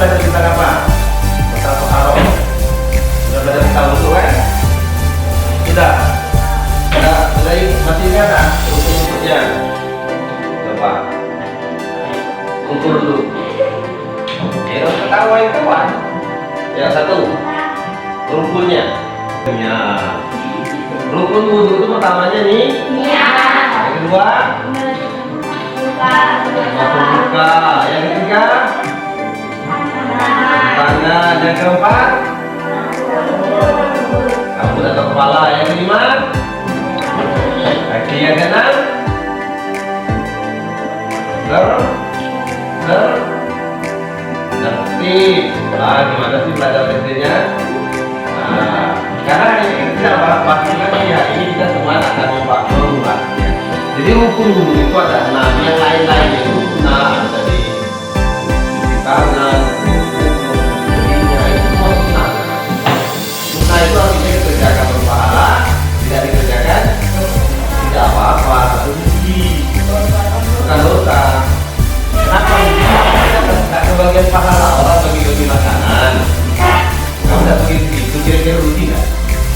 belajar tentang apa? Tentang taruh. Sudah belajar tentang wudhu kan? Sudah. Sudah masih ingat tak? Rukun-rukunnya. Coba. Ukur dulu. Ya, ketawa itu kawan. Yang satu. Rukunnya. Ya. Rukun wudhu itu pertamanya nih. Iya. Yang kedua. Buka. Yang ketiga. Tangan. Yang keempat. Rambut atau kepala. Yang kelima. Kaki. Yang keenam. Tertib. Gimana sih belajar tertibnya? Karena hari ini kita tidak pasti lagi ya, ini kita semua akan membahasnya. Jadi rukun wudhu itu ada 6, yang lain-lain itu sunnah, ada di tangan, dirinya itu semua sunnah. Sunnah itu artinya dikerjakan berpahala, tidak dikerjakan tidak apa-apa, rugi, bukan dosa. Kenapa? Tidak kebagian pahala orang bagi-bagi makanan. Kamu tidak begitu, itu kira-kira rugi nggak?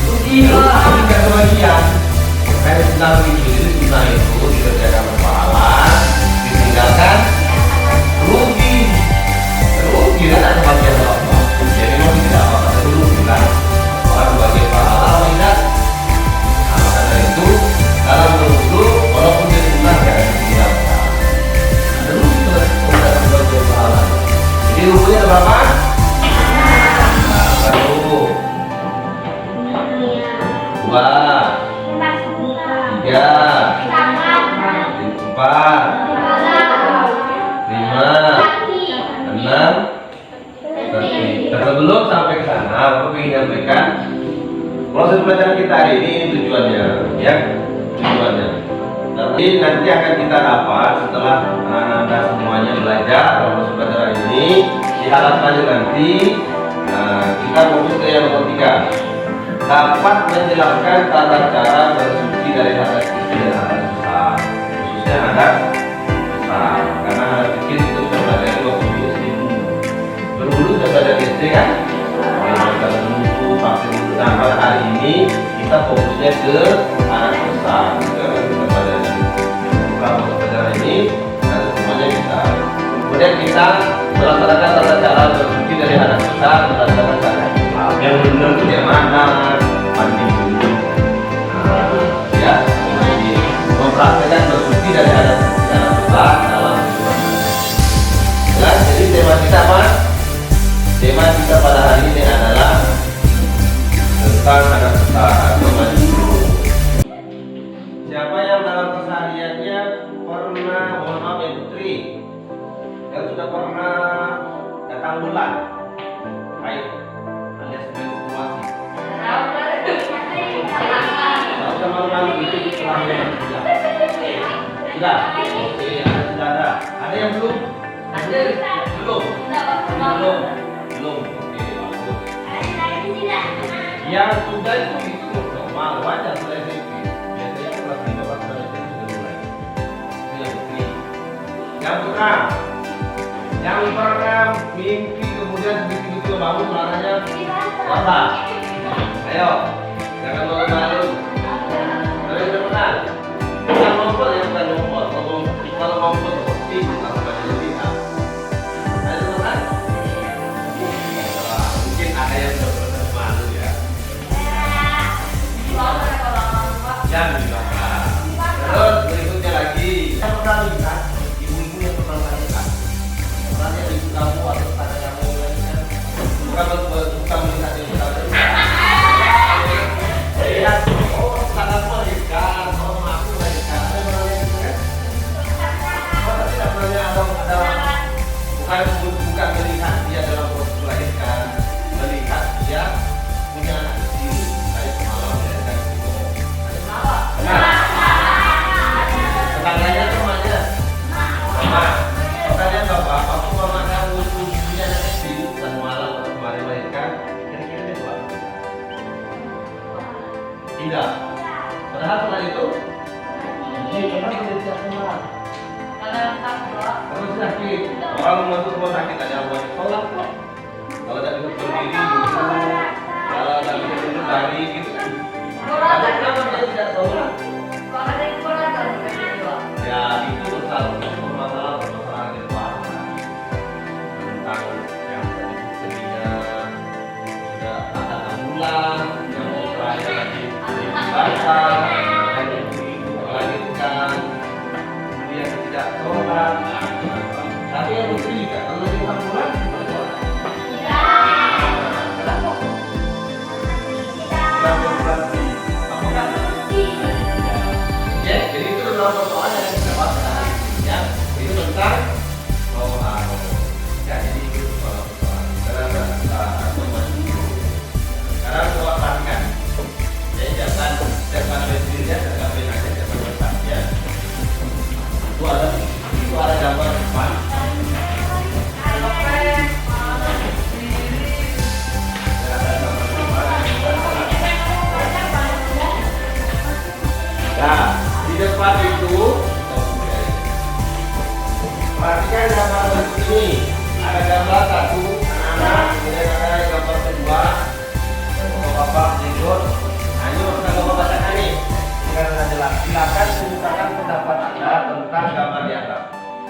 Rugi, tidak kebagian. Karena sunnah begitu, sunnah itu dikerjakan berpahala, ditinggalkan rugi. Rugi kan ada bagian apa? Jadi mau tidak apa-apa, tapi rugi kan? Orang bagian pahala, orang tidak. Nah, maka dari itu, dalam berwudu, walaupun dia sunnah, jangan ditinggalkan. Ada rugi terhadap bagian pahala. Jadi ruginya ada berapa? Dua, tiga, empat, lima, enam, sebelum sampai ke sana, aku ingin menyampaikan proses pelajaran kita hari ini tujuannya, ya, tujuannya. Tapi nanti akan kita dapat setelah Anda semuanya belajar proses pelajaran ini di halaman nanti. Kita fokus ke yang nomor 3. Dapat menjelaskan tata cara bersuci dari hadas kecil dan hadas besar, khususnya hadas besar. Karena hadas kecil itu sudah belajar waktu di SD. Berwudu sudah belajar di SD kan? Kita berwudu, pakai wudu. Nah, pada hari ini kita fokusnya ke hadas besar. Kita belajar di pelajaran ini dan semuanya bisa. Kemudian kita melaksanakan tata cara bersuci dari hadas besar berdasarkan cara yang benar itu yang mana? Mandi dulu. Ya, mempraktekkan bersuci dari hadas besar dalam jelas. Jadi tema kita apa? Tema kita pada hari ini adalah tentang hadas besar atau mandi dulu. Siapa yang dalam kesehariannya pernah, mohon maaf ya Putri, yang sudah pernah datang bulan? Baik. Alias menstruasi. Kalau malu-malu itu selama sudah. Oke, sudah ada. Ada yang belum? Belum. Oke, bagus. Yang sudah itu normal, wajar sudah SMP. Biasanya kelas 5 kelas 6 itu sudah mulai. Itu yang penting. Yang pernah mimpi kemudian begitu bangun suaranya apa? Ayo, jangan malu-malu. Kalian sudah pernah? Bukan ngompol ya, bukan ngompol. Kalau ngompol seperti kalau baca cerita. Ada pernah? Mungkin ada yang sudah pernah malu ya. Jangan dibakar. Terus berikutnya lagi. Yang pernah lihat ibu-ibu yang pernah lihat. Orangnya ibu kamu atau tetangga kamu lainnya. Bukan melihat ibu kamu. Lihat, oh sangat melahirkan, oh aku melahirkan. Ada yang melahirkan? Oh tidak pernah ada bukan melihat dia dalam proses melahirkan, melihat dia punya anak kecil. Saya semalam melahirkan itu. Ada salah. Tetangganya temannya. Mama. Pertanyaan bapak, apa mama kamu punya anak kecil dan malam atau kemarin melahirkan? Kira-kira dia buat apa? Tidak. Padahal setelah itu, kenapa dia tidak sholat? Kalau sakit, orang masuk rumah sakit ada buat sholat kok. Kalau tidak bisa berdiri, kalau tidak bisa duduk lari gitu kan. Tapi kenapa dia tidak sholat? Ya itu permasalahan dewasa tentang yang tadi buktinya sudah ada 6 bulan, yang putranya lagi dewasa, dan ibu melahirkan, kemudian tidak sholat. Tapi yang putri juga kalau dia 6 bulan boleh sholat. Kenapa? Kenapa berarti? Apakah? Ya, jadi itu adalah persoalan yang kita bahas ya, itu tentang ya, jadi itu persoalan karena sholat kan, jadi jangan berdirinya, jangan berdirinya, jangan bertanya. Itu ada gambar depan. Nah, di depan itu perhatikan gambar ini. Ada gambar satu anak-anak, kemudian ada gambar kedua bapak tidur. Nah, ini masalah bapak bacakan nih. Karena jelas, silakan ceritakan pendapat Anda tentang gambar di atas.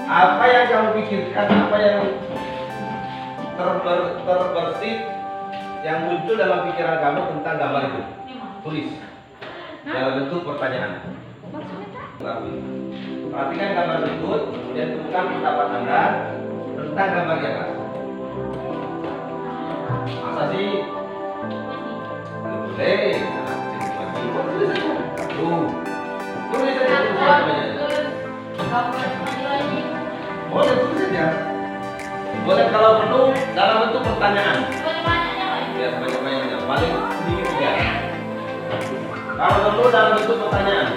Apa yang kamu pikirkan, apa yang terbersit yang muncul dalam pikiran kamu tentang gambar itu? Tulis dalam bentuk pertanyaan. Perhatikan gambar berikut, kemudian temukan pendapat Anda tentang gambar di atas. Masa sih? Boleh. Tulis saja. Boleh kalau perlu dalam bentuk pertanyaan. Ya, banyak-banyaknya. Paling sedikit juga. Kalau perlu dalam bentuk pertanyaan.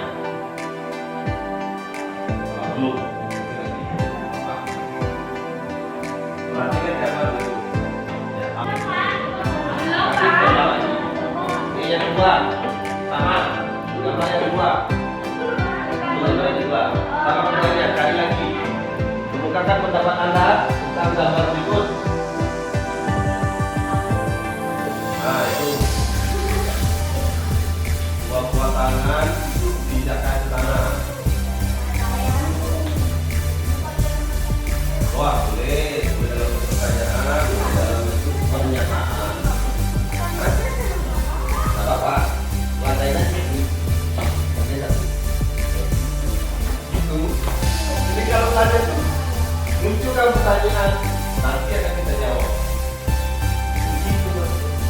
Belum. Perhatikan gambar itu. Ini yang kedua, sama. Gambar yang kedua. Gambar yang kedua. Sama kembali sekali lagi. Kemukakan pendapat Anda tentang gambar berikut. Nah itu. Buah tangan itu tidak ke tanah. Wah boleh dalam bentuk pertanyaan, dalam bentuk pernyataan. Tidak apa-apa, lantai aja. Itu. Jadi kalau tanya tuh munculkan pertanyaan, nanti akan kita jawab. Begitu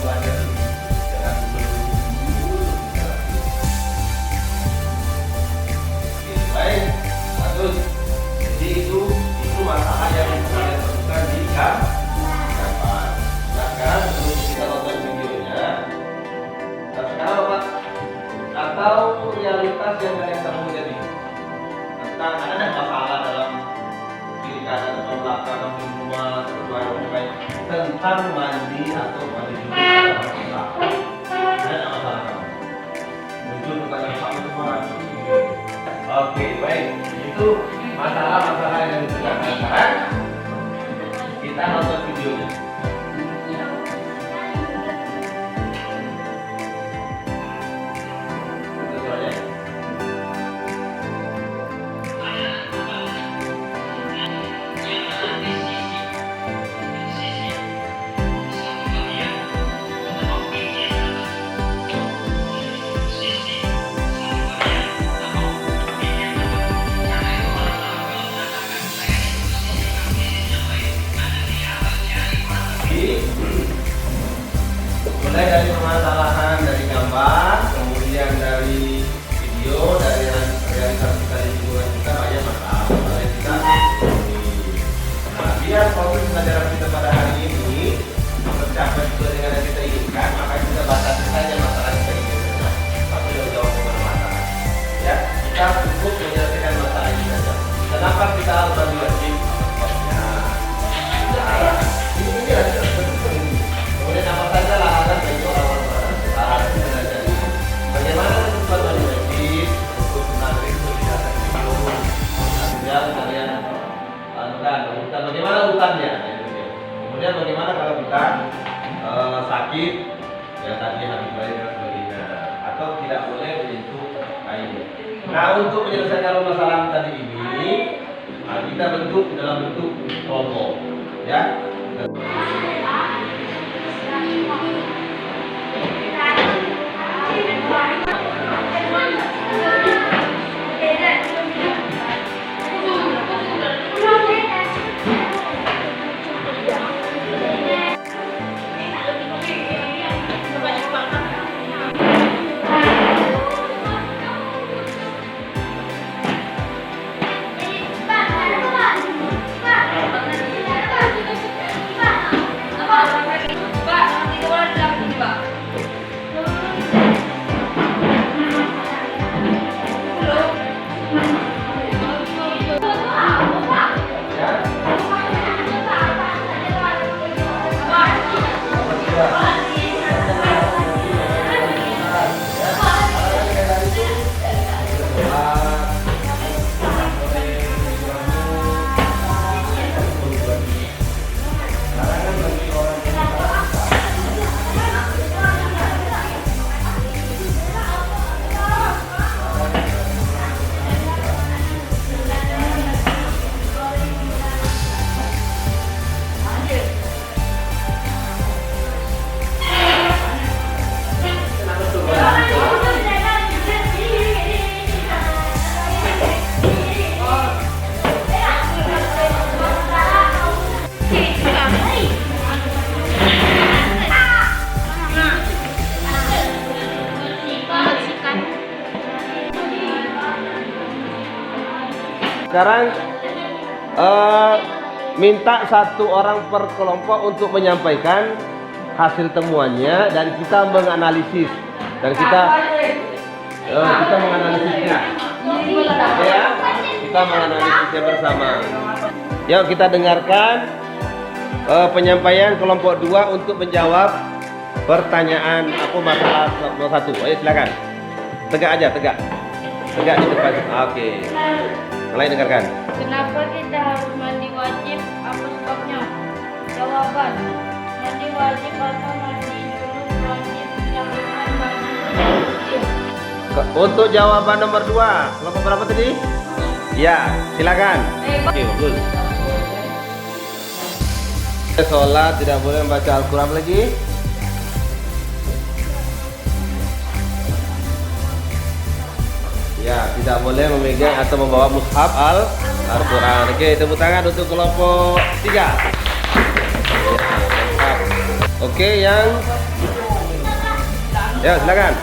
belajar jangan baik, bagus. Jadi itu masalah yang kalian temukan di gambar. Nah sekarang sebelum kita nonton videonya, nah sekarang Pak, atau realitas yang kalian temui jadi tentang ada masalah dalam kiri kanan atau belakang atau rumah atau baik tentang mandi atau mandi dulu ada masalah kamu muncul pertanyaan sama semua. Oke baik, itu masalah-masalah yang sudah. Sekarang kita nonton videonya. Mulai dari permasalahan dari gambar, kemudian dari video, dari realitas kita di lingkungan kita banyak masalah yang kita temui. Nah, biar fokus pelajaran kita pada hari ini tercapai sesuai dengan yang kita inginkan, maka kita batasi saja masalah kita inginkan. Tapi jauh-jauh kemana-mana. Ya, kita cukup menyelesaikan masalah ini saja. Kenapa kita harus bagi wajib? Ini aja. Kemudian apa saja larangan bagi orang-orang larangan belajar ini. Bagaimana ketentuan wajib untuk menarik kebijakan video? Agar kalian Nah, untuk menyelesaikan permasalahan tadi ini, nah, kita bentuk dalam bentuk kelompok, ya. Sekarang minta satu orang per kelompok untuk menyampaikan hasil temuannya dan kita menganalisis dan kita menganalisisnya. Ya, kita menganalisisnya bersama. Yuk kita dengarkan penyampaian kelompok 2 untuk menjawab pertanyaan apa masalah nomor 1. Ayo silakan. Tegak aja, tegak di depan. Oke. Mulai dengarkan. Kenapa kita harus mandi wajib? Apa sebabnya? Jawaban: mandi wajib atau mandi junub wajib dilakukan bagi muslim. Untuk jawaban nomor 2, kelompok berapa tadi? Ya, silakan. Oke, bagus. Sholat tidak boleh membaca Al-Quran lagi. Ya, tidak boleh memegang atau membawa mushaf Al-Quran. Oke, tepuk tangan untuk kelompok 3. Ya, oke, yang ya silakan.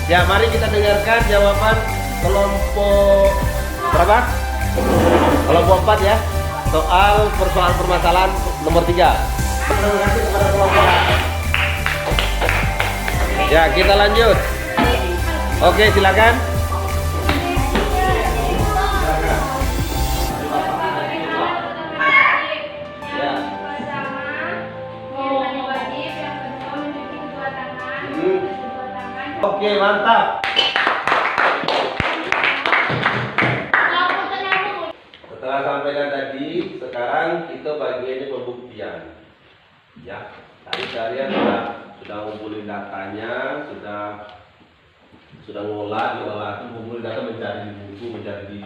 Ya, mari kita dengarkan jawaban kelompok berapa? Kelompok 4 ya. Soal permasalahan nomor 3. Terima kasih kepada kelompok. Ya, kita lanjut. Oke, silakan. Oke, mantap. Setelah sampaikan tadi, sekarang kita bagiannya pembuktian. Ya, tadi kalian sudah ngumpulin datanya, sudah diolah itu, ngumpulin data, mencari di buku, mencari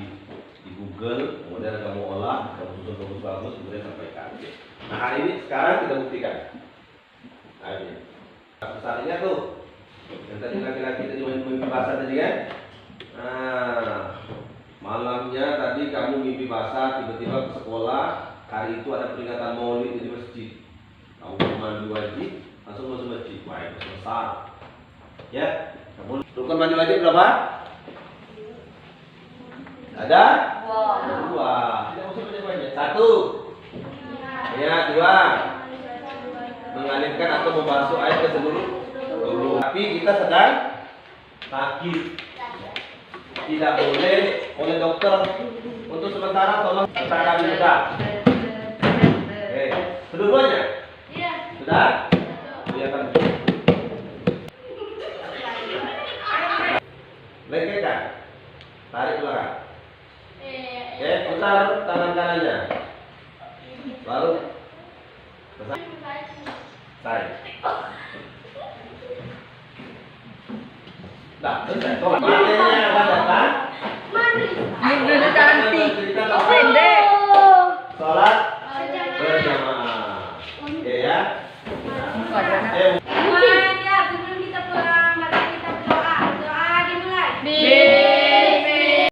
di Google, kemudian kamu olah, kamu susun bagus, kemudian sampaikan. Nah, hari ini sekarang kita buktikan. Nah, ini misalnya tuh yang tadi laki-laki tadi mimpi basah tadi kan. Nah, malamnya tadi kamu mimpi basah, tiba-tiba ke sekolah, hari itu ada peringatan maulid di masjid. Kamu mandi wajib, langsung masuk masjid. Wah, itu besar. Ya, kamu rukun mandi wajib berapa? Ada? 2. Tidak usah banyak-banyak. 1. Ya, 2. Mengalirkan atau membasuh air ke seluruh tubuh. Tapi kita sedang sakit. Tidak boleh oleh dokter untuk sementara tolong tangan juga. Oke, kedua-duanya? Sudah? Kelihatan. Leketkan. Tarik belakang. Oke, putar tangan kanannya. Lalu tarik. Nah, selesai. Sholat. Materinya apa datang? Judulnya cantik. Cerita Oh, pendek. Sholat berjamaah. Oke ya. Bukan, Nah,